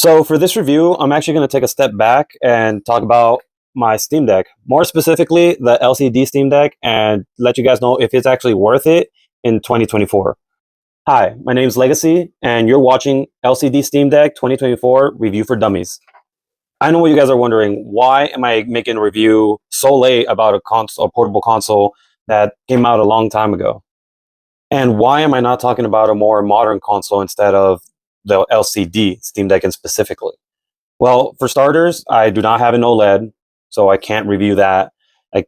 So for this review, I'm actually going to take a step back and talk about my Steam Deck, more specifically the LCD Steam Deck, and let you guys know if it's actually worth it in 2024. Hi, my name is Legacy, and you're watching LCD Steam Deck 2024 Review for Dummies. I know what you guys are wondering. Why am I making a review so late about a portable console that came out a long time ago? And why am I not talking about a more modern console instead of the LCD Steam Deck specifically? Well, for starters, I do not have an OLED, so I can't review that. I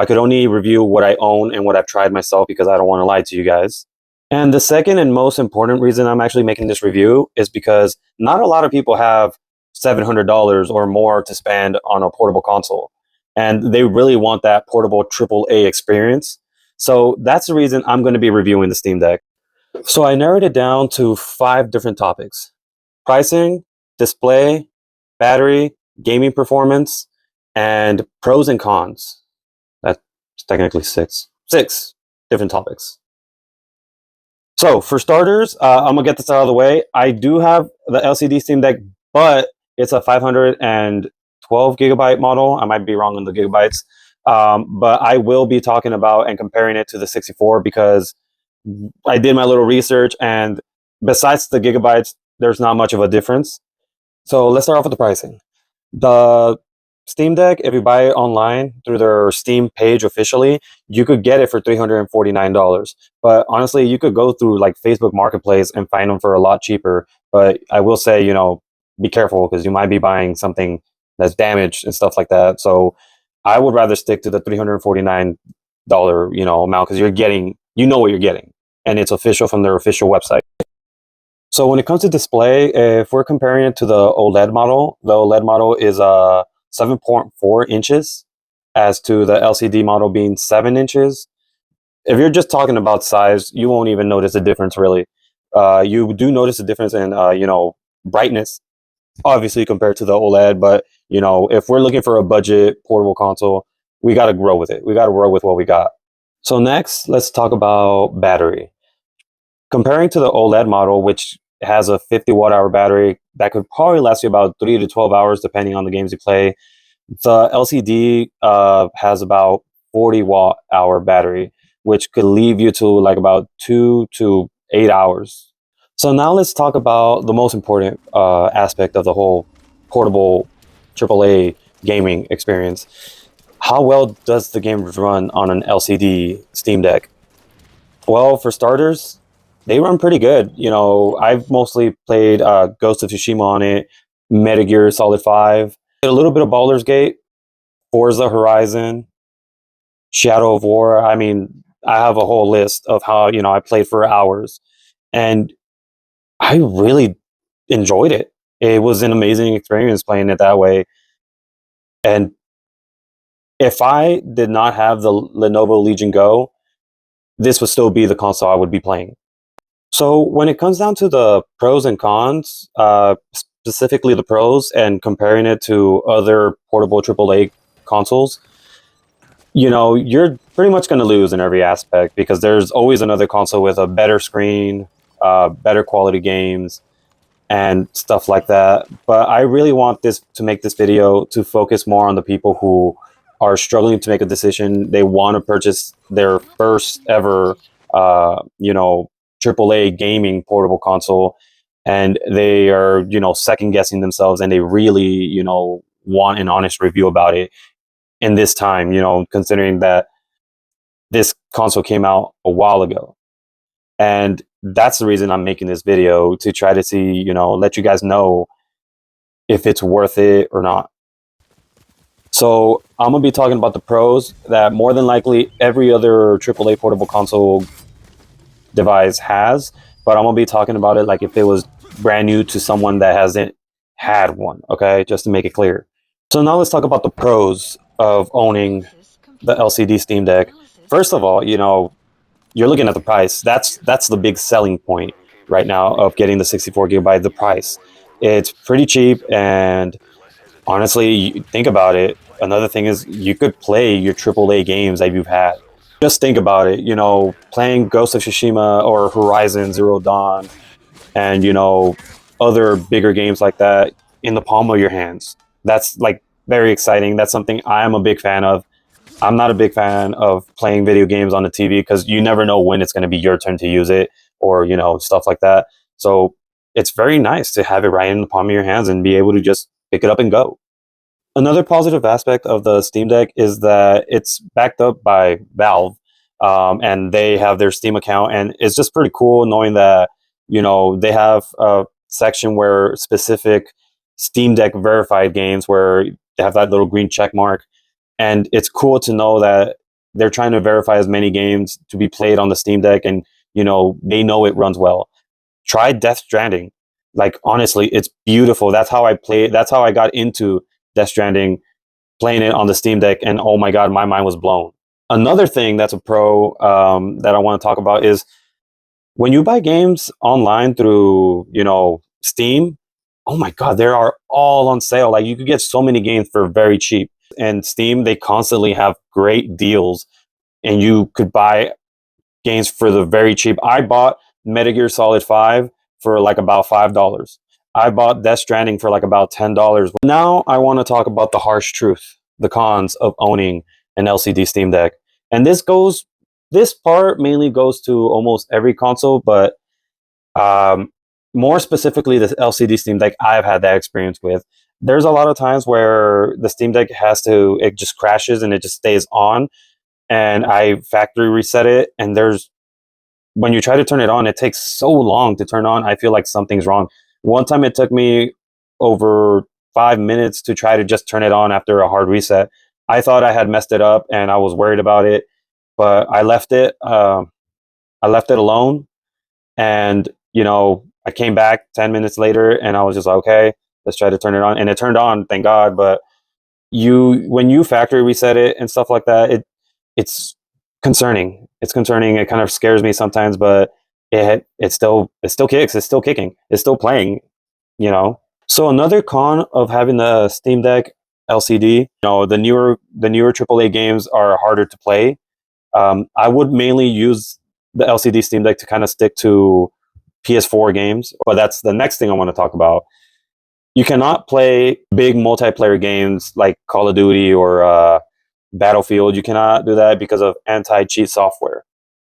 could only review what I own and what I've tried myself because I don't want to lie to you guys. And the second and most important reason I'm actually making this review is because not a lot of people have $700 or more to spend on a portable console. And they really want that portable AAA experience. So that's the reason I'm going to be reviewing the Steam Deck. So I narrowed it down to 5 different topics: pricing, display, battery, gaming performance, and pros and cons. That's technically 6. 6 different topics. So for starters, I'm gonna get this out of the way. I do have the LCD Steam Deck, but it's a 512 gigabyte model. I might be wrong on the gigabytes, but I will be talking about and comparing it to the 64 because I did my little research, and besides the gigabytes, there's not much of a difference. So let's start off with the pricing. The Steam Deck, if you buy it online through their Steam page officially, you could get it for $349. But honestly, you could go through like Facebook Marketplace and find them for a lot cheaper. But I will say, be careful because you might be buying something that's damaged and stuff like that. So I would rather stick to the $349, amount because you know what you're getting, and it's official from their official website. So when it comes to display, if we're comparing it to the OLED model, the OLED model is 7.4 inches as to the LCD model being 7 inches. If you're just talking about size, you won't even notice a difference really. You do notice a difference in, brightness, obviously compared to the OLED, but if we're looking for a budget portable console, we got to grow with it. We got to grow with what we got. So next, let's talk about battery. Comparing to the OLED model, which has a 50 watt hour battery that could probably last you about 3 to 12 hours depending on the games you play, the LCD has about 40 watt hour battery, which could leave you to like about 2 to 8 hours. So now let's talk about the most important aspect of the whole portable AAA gaming experience. How well does the game run on an LCD Steam Deck? Well, for starters, they run pretty good. I've mostly played Ghost of Tsushima on it, Metal Gear Solid 5, a little bit of Baldur's Gate, Forza Horizon, Shadow of War. I mean, I have a whole list of how, I played for hours, and I really enjoyed it. It was an amazing experience playing it that way. And if I did not have the Lenovo Legion Go, this would still be the console I would be playing. So when it comes down to the pros and cons, specifically the pros and comparing it to other portable AAA consoles, you're pretty much going to lose in every aspect because there's always another console with a better screen, better quality games, and stuff like that. But I really want to make this video to focus more on the people who are struggling to make a decision. They want to purchase their first ever, AAA gaming portable console, and they are, second guessing themselves, and they really, want an honest review about it in this time, considering that this console came out a while ago. And that's the reason I'm making this video, to try to see, let you guys know if it's worth it or not. So I'm going to be talking about the pros that more than likely every other AAA portable console device has, but I'm going to be talking about it like if it was brand new to someone that hasn't had one, okay? Just to make it clear. So now let's talk about the pros of owning the LCD Steam Deck. First of all, you're looking at the price. That's the big selling point right now of getting the 64 gigabyte, the price. It's pretty cheap, and honestly, think about it. Another thing is you could play your AAA games that you've had. Just think about it, playing Ghost of Tsushima or Horizon Zero Dawn, and other bigger games like that in the palm of your hands. That's like very exciting. That's something I'm a big fan of. I'm not a big fan of playing video games on the TV because you never know when it's going to be your turn to use it, or stuff like that. So it's very nice to have it right in the palm of your hands and be able to just pick it up and go. Another positive aspect of the Steam Deck is that it's backed up by Valve, and they have their Steam account, and it's just pretty cool knowing that they have a section where specific Steam Deck verified games where they have that little green check mark, and it's cool to know that they're trying to verify as many games to be played on the Steam Deck, and they know it runs well. Try Death Stranding. Like, honestly, it's beautiful. That's how I played. That's how I got into Death Stranding, playing it on the Steam Deck, and oh my god, my mind was blown. Another thing that's a pro, that I want to talk about is when you buy games online through Steam. Oh my god, they are all on sale. Like, you could get so many games for very cheap. And Steam, they constantly have great deals, and you could buy games for the very cheap. I bought Metal Gear Solid 5 for like about $5. I bought Death Stranding for like about $10. Now I want to talk about the harsh truth, the cons of owning an LCD Steam Deck. And this part mainly goes to almost every console, but um, more specifically, the LCD Steam Deck I've had that experience with. There's a lot of times where the Steam Deck it just crashes and it just stays on, and I factory reset it, and when you try to turn it on, it takes so long to turn on. I feel like something's wrong. One time it took me over 5 minutes to try to just turn it on after a hard reset. I thought I had messed it up and I was worried about it, but I left it. I left it alone, and I came back 10 minutes later, and I was just like, okay, let's try to turn it on, and it turned on, thank God. But when you factory reset it and stuff like that, it's concerning. It's concerning. It kind of scares me sometimes, but it still kicks. It's still kicking. It's still playing. So another con of having the Steam Deck LCD, the newer AAA games are harder to play. I would mainly use the LCD Steam Deck to kind of stick to PS4 games, but that's the next thing I want to talk about. You cannot play big multiplayer games like Call of Duty or Battlefield. You cannot do that because of anti-cheat software.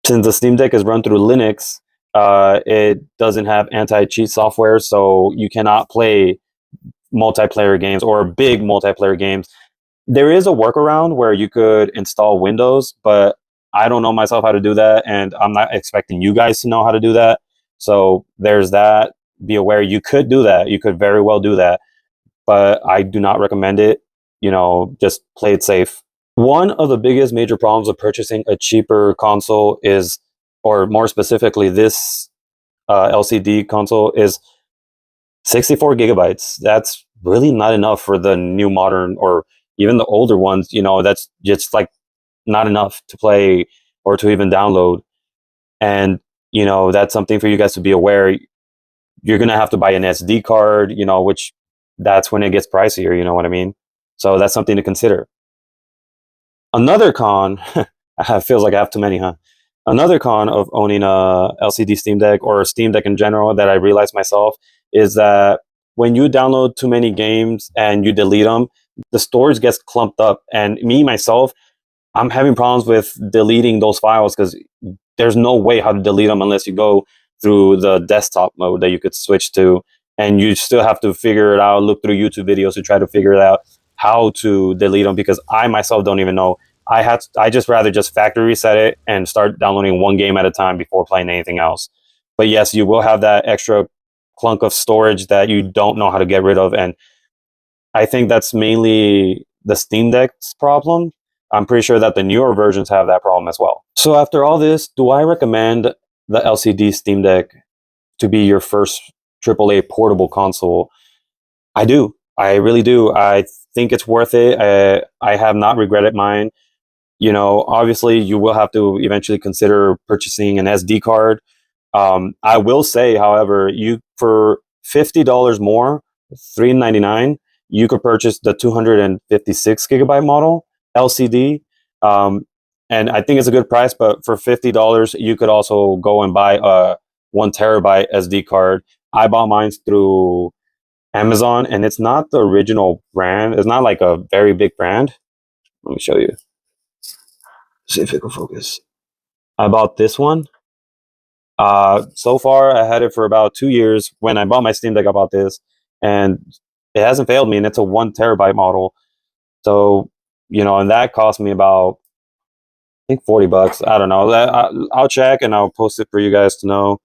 Since the Steam Deck is run through Linux, it doesn't have anti-cheat software, so you cannot play multiplayer games or big multiplayer games. There is a workaround where you could install Windows, but I don't know myself how to do that, and I'm not expecting you guys to know how to do that. So there's that. Be aware, you could do that. You could very well do that, but I do not recommend it. Just play it safe. One of the biggest major problems of purchasing a cheaper console is, or more specifically, this LCD console is 64 gigabytes. That's really not enough for the new modern or even the older ones. That's just like not enough to play or to even download. And, that's something for you guys to be aware. You're going to have to buy an SD card, which that's when it gets pricier. You know what I mean? So that's something to consider. Another con, it feels like I have too many, huh? Another con of owning a LCD Steam Deck or a Steam Deck in general that I realized myself is that when you download too many games and you delete them, the storage gets clumped up. And me, myself, I'm having problems with deleting those files because there's no way how to delete them unless you go through the desktop mode that you could switch to. And you still have to figure it out, look through YouTube videos to try to figure it out how to delete them, because I myself don't even know. I just rather just factory reset it and start downloading one game at a time before playing anything else. But yes, you will have that extra clunk of storage that you don't know how to get rid of. And I think that's mainly the Steam Deck's problem. I'm pretty sure that the newer versions have that problem as well. So after all this, do I recommend the LCD Steam Deck to be your first AAA portable console? I do. I really do. I think it's worth it. I have not regretted mine. Obviously, you will have to eventually consider purchasing an SD card. I will say, however, you for $50 more, $399, you could purchase the 256 gigabyte model LCD. And I think it's a good price, but for $50, you could also go and buy a 1 terabyte SD card. I bought mine through Amazon, and it's not the original brand. It's not like a very big brand. Let me show you. See if it can focus. I bought this one. So far, I had it for about 2 years. When I bought my Steam Deck, I bought this, and it hasn't failed me. And it's a 1 terabyte model. So, and that cost me about, I think, $40. I don't know. I'll check and I'll post it for you guys to know.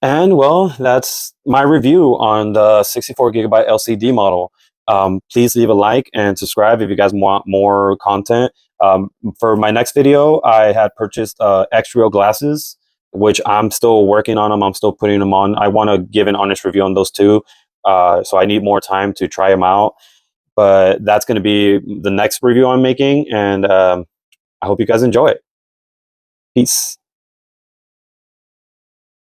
And well, that's my review on the 64 gigabyte LCD model. Please leave a like and subscribe if you guys want more content. For my next video, I had purchased extra glasses, which I'm still working on them. I'm still putting them on. I want to give an honest review on those too. So I need more time to try them out. But that's going to be the next review I'm making. And I hope you guys enjoy it. Peace.